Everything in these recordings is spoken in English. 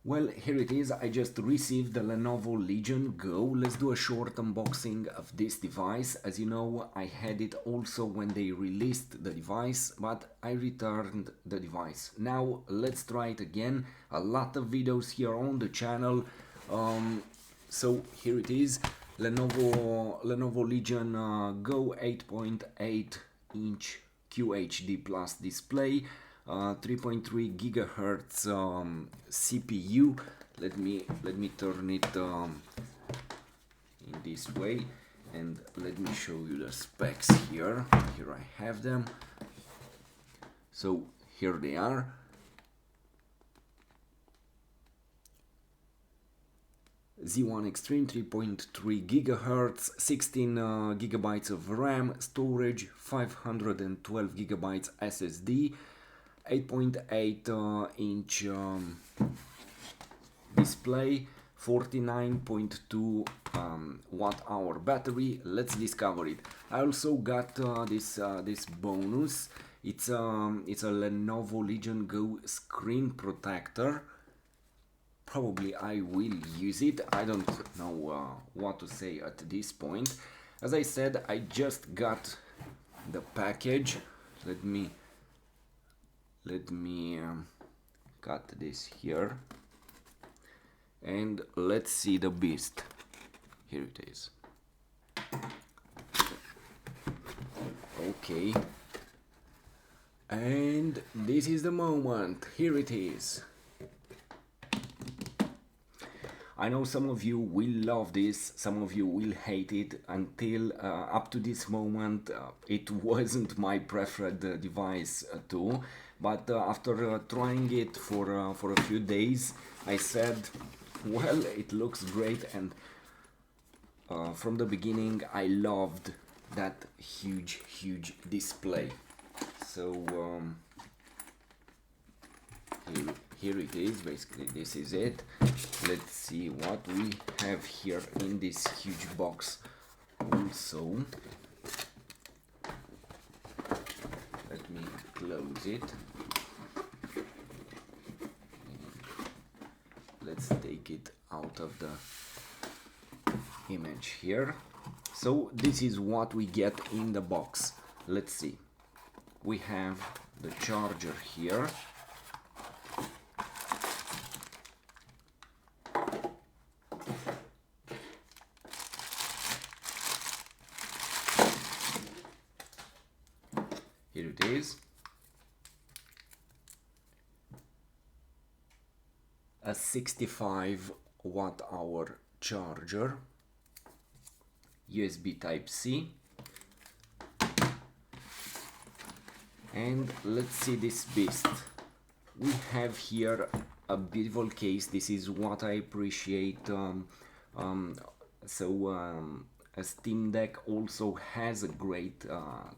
Well, here it is. I just received the Lenovo Legion GO. Let's do a short unboxing of this device. As you know, I had it also when they released the device, but I returned the device. Now let's try it again. A lot of videos here on the channel. So here it is. Lenovo Legion GO 8.8 inch QHD plus display. 3.3 gigahertz CPU. Let me turn it in this way, and let me show you the specs here. Here I have them. So here they are. Z1 Extreme 3.3 gigahertz, 16 gigabytes of RAM, storage 512 gigabytes SSD, 8.8 inch display, 49.2 watt hour battery. Let's discover it. I also got this bonus. It's a Lenovo Legion GO screen protector. Probably I will use it. I don't know what to say at this point. As I said, I just got the package. Let me cut this here, and let's see the beast. Here it is. Okay, and this is the moment. Here it is. I know some of you will love this, some of you will hate it. Until up to this moment, it wasn't my preferred device too. But after trying it for a few days, I said, well, it looks great, and from the beginning I loved that huge display. So here it is. Basically this is it. Let's see what we have here in this huge box. Also, let me close it. Let's take it out of the image here. So this is what we get in the box. Let's see. We have the charger here. Here it is. A 65 watt hour charger, USB Type-C, and let's see this beast. We have here a beautiful case. This is what I appreciate. A Steam Deck also has a great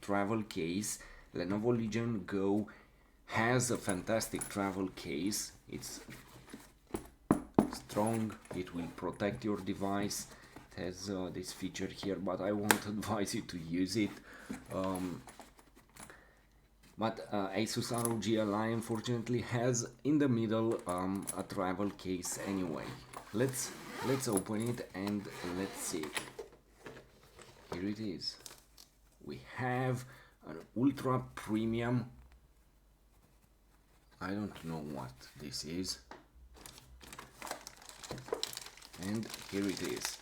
travel case. Lenovo Legion GO has a fantastic travel case. It's strong, it will protect your device. It has this feature here, but I won't advise you to use it. But Asus ROG Ally unfortunately has in the middle a travel case anyway. Let's open it and let's see. Here it is. We have an ultra premium. I don't know what this is. And here it is.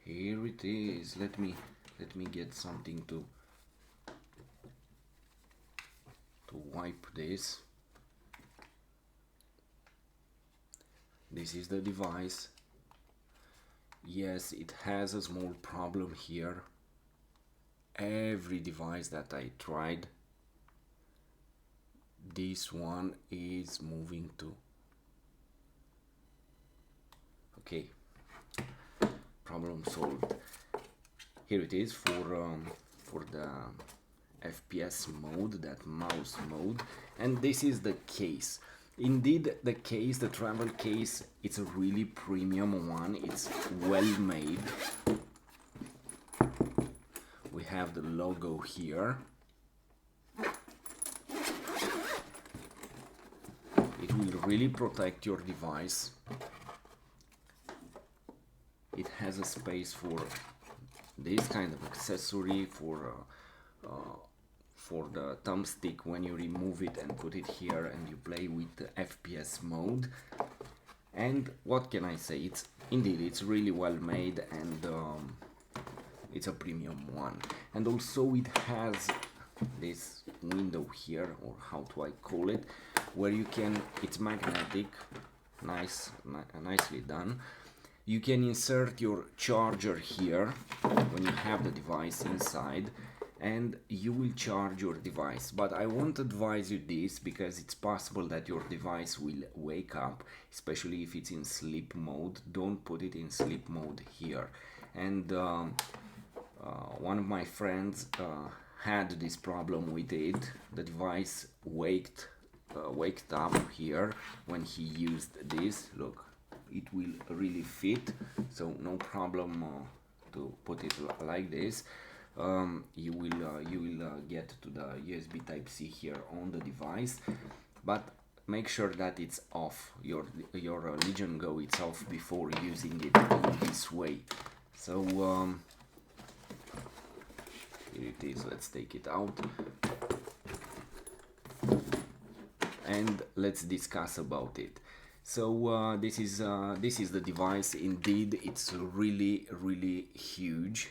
Here it is. Let me get something to wipe this. This is the device. Yes, it has a small problem here. Every device that I tried, this one is moving too. Okay, problem solved. Here it is for the FPS mode, that mouse mode, and this is the case. Indeed, the case, the travel case, it's a really premium one. It's well made. We have the logo here. it will really protect your device. It has a space for this kind of accessory for the thumbstick when you remove it and put it here and you play with the FPS mode. And what can I say, it's really well made, and it's a premium one. And also it has this window here, or how do I call it, where you can, it's magnetic, nicely done. You can insert your charger here when you have the device inside, and you will charge your device. But I won't advise you this, because it's possible that your device will wake up, especially if it's in sleep mode. Don't put it in sleep mode here. And one of my friends had this problem with it. The device waked up here when he used this. Look, it will really fit, so no problem to put it like this. You will get to the USB Type-C here on the device, but make sure that it's off. Your Legion Go, it's off before using it in this way. So here it is. Let's take it out and let's discuss about it. So this is the device. Indeed, it's really huge.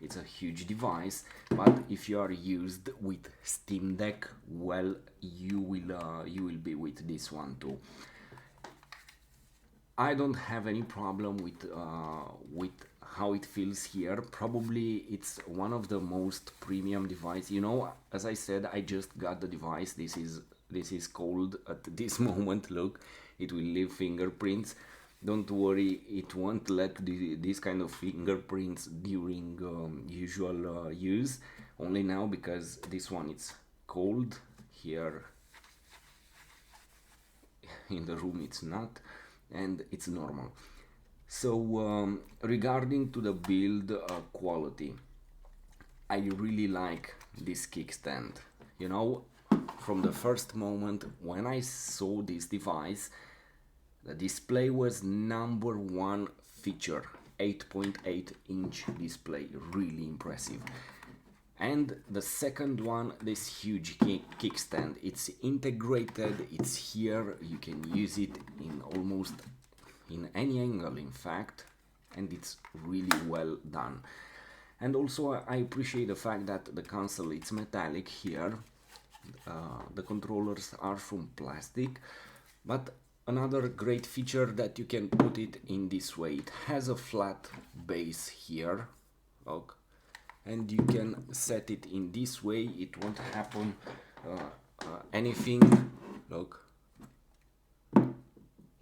It's a huge device, but if you are used with Steam Deck, well, you will be with this one too. I don't have any problem with how it feels here. Probably it's one of the most premium device. You know, as I said, I just got the device. This is cold at this moment. Look, it will leave fingerprints. Don't worry, it won't let this kind of fingerprints during usual use. Only now, because this one it's cold. Here in the room it's not, and it's normal. So regarding to the build quality, I really like this kickstand. You know, from the first moment when I saw this device, the display was #1 feature. 8.8-inch display, really impressive. And the second one, this huge kickstand, it's integrated, it's here, you can use it in almost in any angle, in fact, and it's really well done. And also I appreciate the fact that the console, it's metallic here. The controllers are from plastic, but another great feature that you can put it in this way. It has a flat base here, look, and you can set it in this way. It won't happen anything. Look,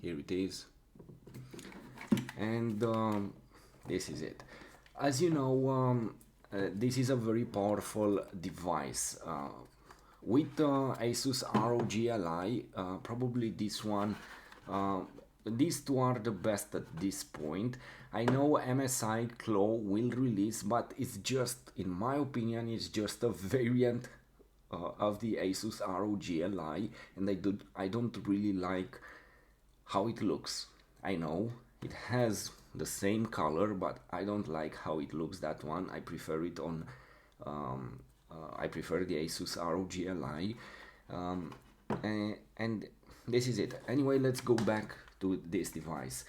here it is, and this is it. As you know, this is a very powerful device. With Asus ROG Ally, probably this one, these two are the best at this point. I know MSI Claw will release, but it's just, in my opinion, it's just a variant of the Asus ROG Ally, and I don't really like how it looks. I know it has the same color, but I don't like how it looks, that one. I prefer it on I prefer the Asus ROG Ally, and this is it. Anyway, let's go back to this device.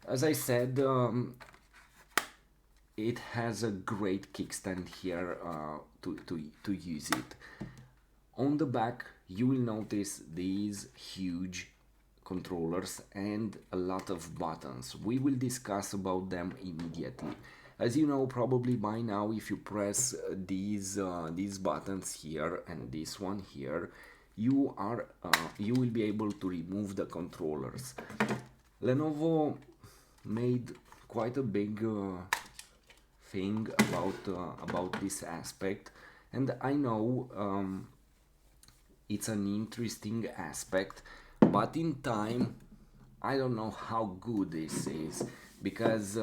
As I said, it has a great kickstand here to use it. On the back, you will notice these huge controllers and a lot of buttons. We will discuss about them immediately. As you know, probably by now, if you press these buttons here and this one here, you will be able to remove the controllers. Lenovo made quite a big thing about this aspect, and I know it's an interesting aspect, but in time I don't know how good this is, because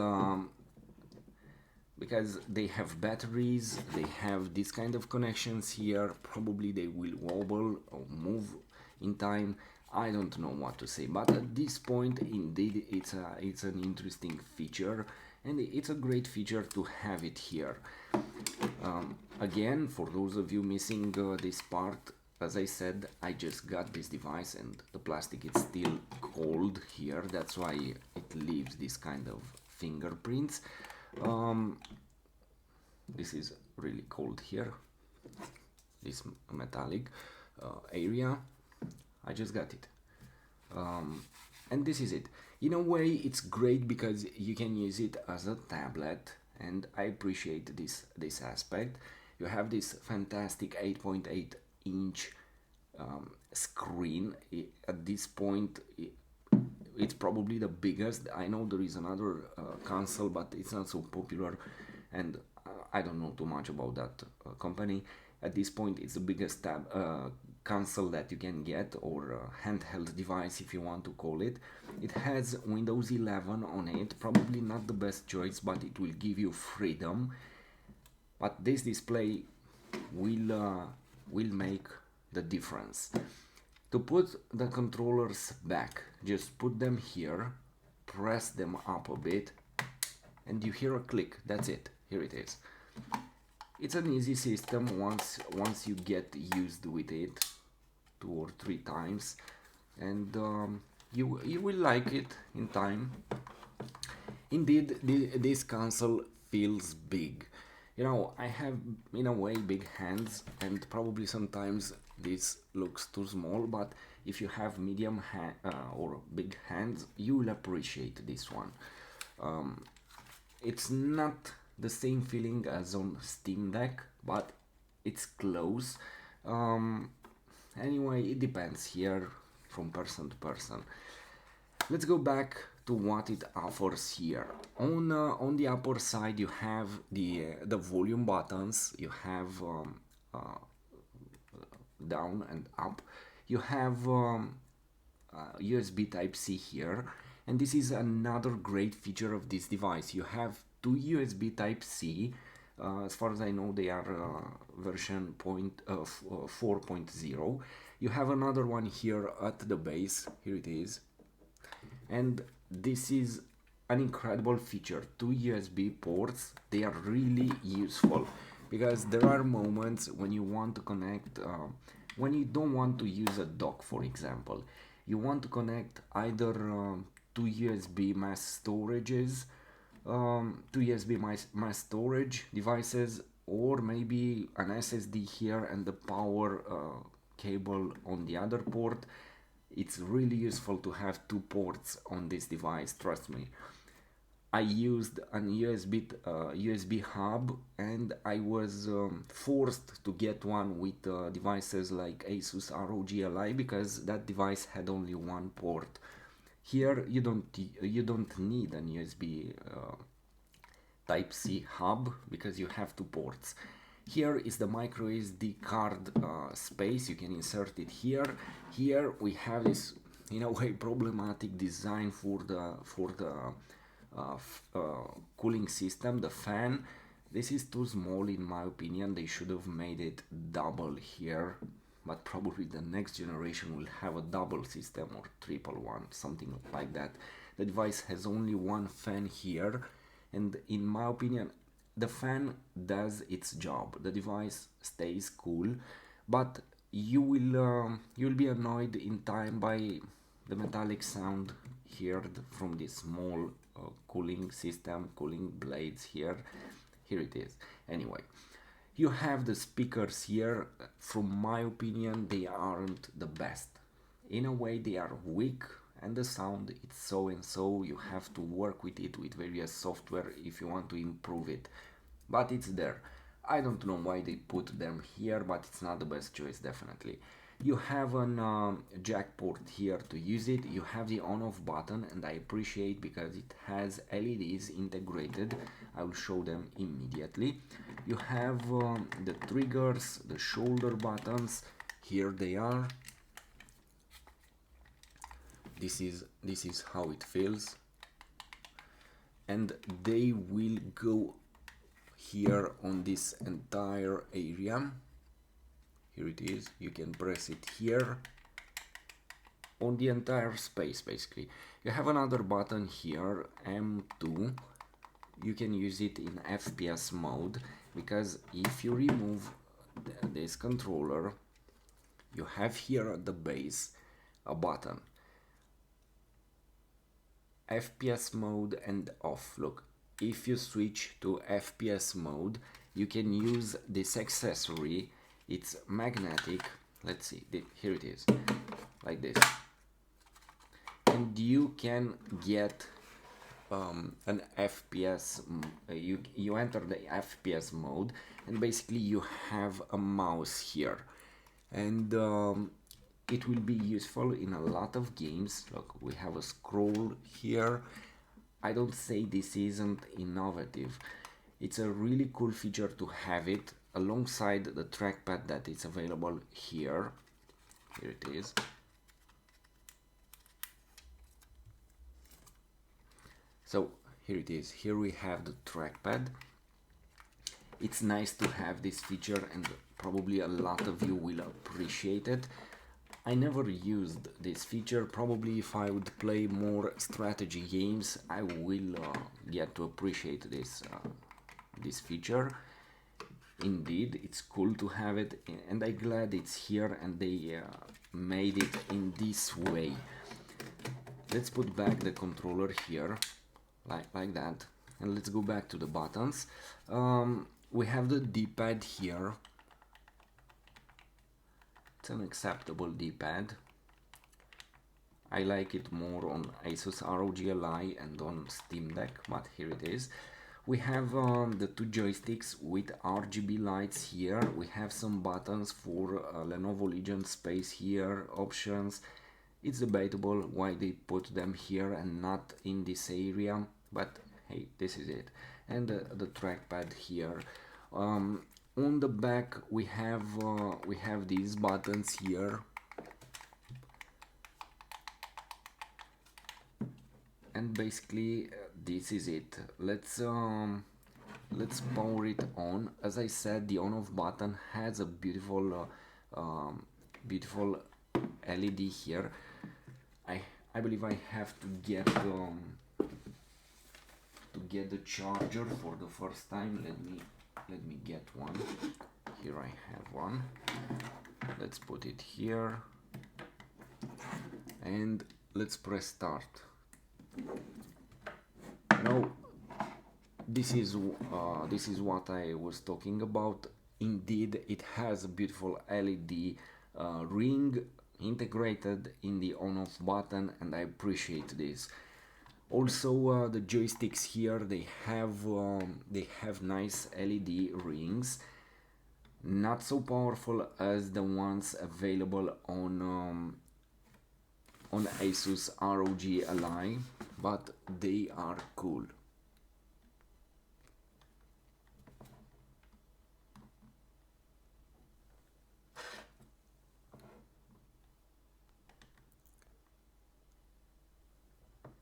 because they have batteries, they have this kind of connections here. Probably they will wobble or move in time. I don't know what to say, but at this point, indeed, it's an interesting feature, and it's a great feature to have it here. Again, for those of you missing this part, as I said, I just got this device and the plastic is still cold here. That's why it leaves this kind of fingerprints. This is really cold here, this metallic area. I just got it. And this is it. In a way, it's great because you can use it as a tablet, and I appreciate this aspect. You have this fantastic 8.8 inch screen. At this point, it's probably the biggest. I know there is another console, but it's not so popular, and I don't know too much about that company. At this point, it's the biggest console that you can get, or handheld device if you want to call it. It has Windows 11 on it, probably not the best choice, but it will give you freedom. But this display will make the difference. To put the controllers back, just put them here, press them up a bit, and you hear a click. That's it. Here it is. It's an easy system once you get used with it 2 or 3 times, and you will like it in time. Indeed, this console feels big. You know, I have in a way big hands, and probably sometimes this looks too small, but if you have medium or big hands, you will appreciate this one. It's not the same feeling as on Steam Deck, but it's close. Anyway, it depends here from person to person. Let's go back to what it offers here. On the upper side, you have the volume buttons. You have down and up. You have USB Type-C here, and this is another great feature of this device. You have 2 USB Type-C. As far as I know, they are version 4.0. You have another one here at the base. Here it is. And this is an incredible feature. 2 USB ports. They are really useful because there are moments when you want to connect, when you don't want to use a dock, for example. You want to connect either 2 USB mass storages, 2 USB mass storage devices, or maybe an SSD here and the power cable on the other port. It's really useful to have 2 ports on this device, trust me. I used an USB hub, and I was forced to get one with devices like Asus ROG Ally, because that device had only 1 port. Here you don't need an USB Type-C hub because you have 2 ports. Here is the micro SD card space. You can insert it here. Here we have this, in a way, problematic design for the cooling system, the fan. This is too small in my opinion. They should have made it double here, but probably the next generation will have a double system or triple one, something like that. The device has only 1 fan here, and in my opinion, the fan does its job. The device stays cool, but you'll be annoyed in time by the metallic sound here from this small cooling system, cooling blades here. Here it is. Anyway, you have the speakers here. From my opinion, they aren't the best. In a way, they are weak, and the sound it's so and so. You have to work with it with various software if you want to improve it, but it's there. I don't know why they put them here, but it's not the best choice, definitely. You have an jack port here to use it. You have the on-off button, and I appreciate because it has LEDs integrated. I will show them immediately. You have the triggers, the shoulder buttons. Here they are. This is how it feels, and they will go here on this entire area. Here it is, you can press it here on the entire space. Basically you have another button here, M2. You can use it in FPS mode, because if you remove this controller, you have here at the base a button, FPS mode and off. Look, if you switch to FPS mode, you can use this accessory. It's magnetic. Let's see, here it is, like this, and you can get an FPS. You enter the FPS mode, and basically you have a mouse here, and it will be useful in a lot of games. Look, we have a scroll here. I don't say this isn't innovative. It's a really cool feature to have it alongside the trackpad that is available here. Here it is. So here it is. Here we have the trackpad. It's nice to have this feature, and probably a lot of you will appreciate it. I never used this feature. Probably if I would play more strategy games, I will get to appreciate this this feature. Indeed, it's cool to have it, and I'm glad it's here and they made it in this way. Let's put back the controller here, like that, and let's go back to the buttons. We have the D-pad here. It's an acceptable D-pad. I like it more on Asus ROG Ally and on Steam Deck, but here it is. We have the two joysticks with RGB lights here. We have some buttons for Lenovo Legion space here, options. It's debatable why they put them here and not in this area, but hey, this is it. And the trackpad here. On the back we have these buttons here, and basically this is it. Let's power it on. As I said, the on-off button has a beautiful beautiful LED here. I believe I have to get the charger for the first time. Let me get one. Here I have one. Let's put it here and let's press start. Now this is what I was talking about. Indeed, it has a beautiful LED ring integrated in the on-off button, and I appreciate this. Also, the joysticks here, they have nice LED rings, not so powerful as the ones available on Asus ROG Ally, but they are cool.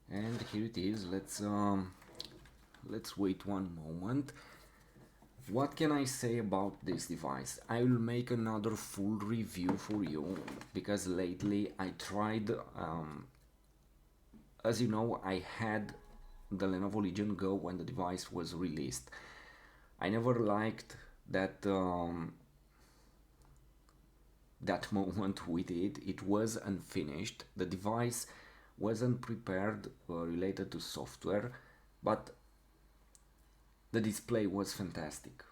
And here it is. Let's wait one moment. What can I say about this device? I will make another full review for you, because lately I tried, as you know, I had the Lenovo Legion GO when the device was released. I never liked that that moment with it. It was unfinished. The device wasn't prepared related to software, but the display was fantastic,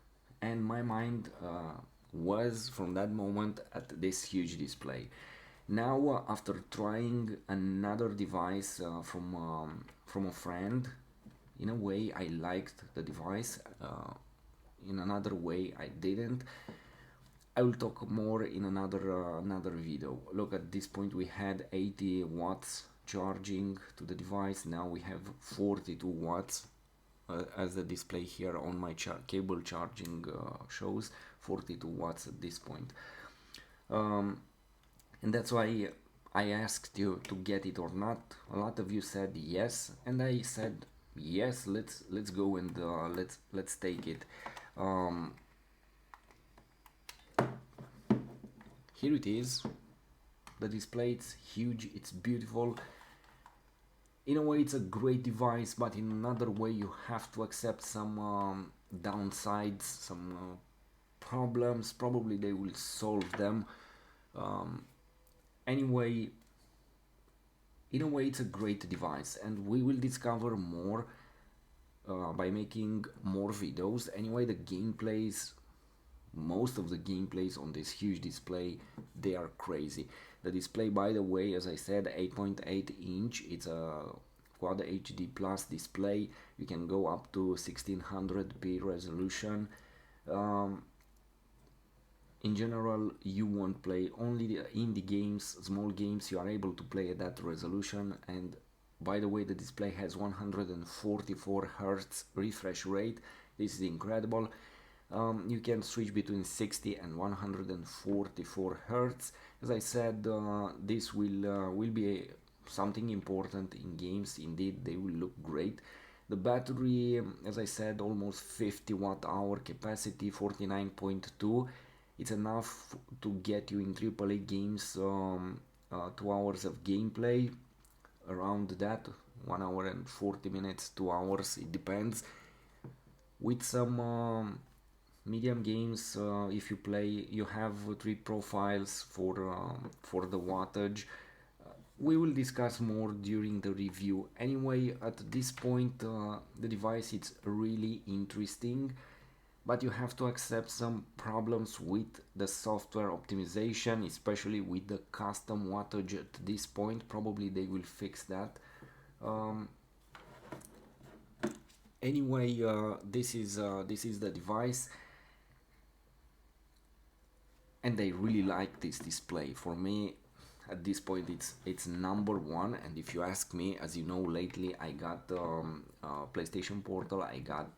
and my mind was from that moment at this huge display. Now, after trying another device from a friend, in a way I liked the device, in another way I didn't. I will talk more in another video. Look, at this point we had 80 watts charging to the device. Now we have 42 watts, as the display here on my cable charging shows 42 watts at this point. And that's why I asked you to get it or not. A lot of you said yes, and I said Yes, let's go and let's take it. um, Here it is. The display, it's huge, it's beautiful. In a way it's a great device, but in another way you have to accept some downsides, some problems. Probably they will solve them. um, anyway, in a way it's a great device, and we will discover more by making more videos. Anyway, the gameplays, most of the gameplays on this huge display, they are crazy. The display, by the way, as I said, 8.8 inch, it's a quad HD plus display. You can go up to 1600p resolution. um, in general, you won't play only the indie games, small games you are able to play at that resolution. And by the way, the display has 144 Hz refresh rate. This is incredible. You can switch between 60 and 144 Hz. As I said, this will be something important in games. Indeed, they will look great. The battery, as I said, almost 50 watt hour capacity, 49.2. It's enough to get you in AAA games 2 hours of gameplay, around that, 1 hour and 40 minutes, 2 hours, it depends. With some medium games, if you play, you have 3 profiles for the wattage. We will discuss more during the review. Anyway, at this point, the device, it's really interesting, but you have to accept some problems with the software optimization, especially with the custom wattage at this point. Probably they will fix that. Anyway, this is the device, and I really like this display. For me, at this point, it's number one. And if you ask me, as you know, lately I got PlayStation Portal, I got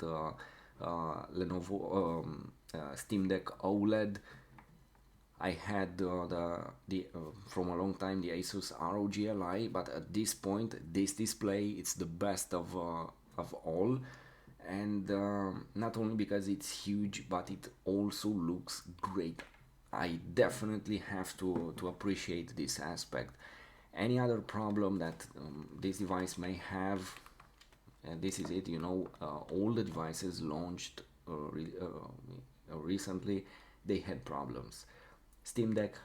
Lenovo Steam Deck OLED. I had the from a long time the Asus ROG Ally, but at this point, this display, it's the best of all. And not only because it's huge, but it also looks great. I definitely have to appreciate this aspect. Any other problem that this device may have, and this is it, all the devices launched recently, they had problems. Steam Deck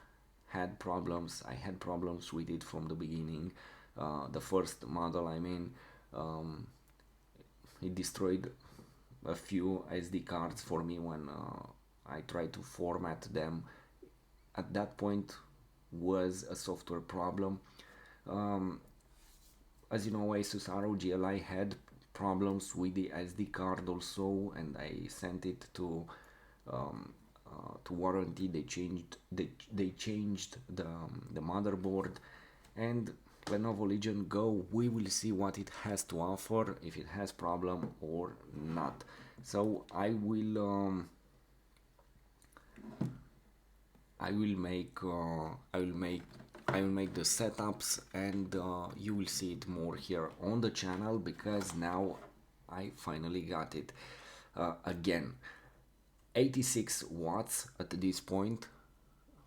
had problems. I had problems with it from the beginning. The first model, I mean, it destroyed a few SD cards for me when I tried to format them. At that point was a software problem. As you know, Asus ROG Ally had problems with the SD card also, and I sent it to warranty. They changed the motherboard. And Lenovo Legion Go, we will see what it has to offer, if it has problem or not. So I will make the setups, and you will see it more here on the channel, because now I finally got it. Again, 86 watts at this point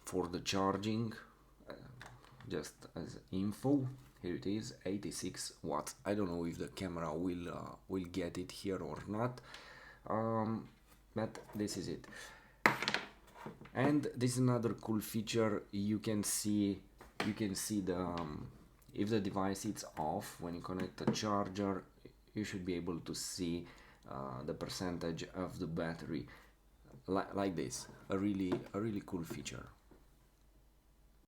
for the charging. Just as info, here it is, 86 watts. I don't know if the camera will get it here or not, but this is it. And this is another cool feature. You can see the if the device is off, when you connect the charger, you should be able to see the percentage of the battery, like this. A really cool feature.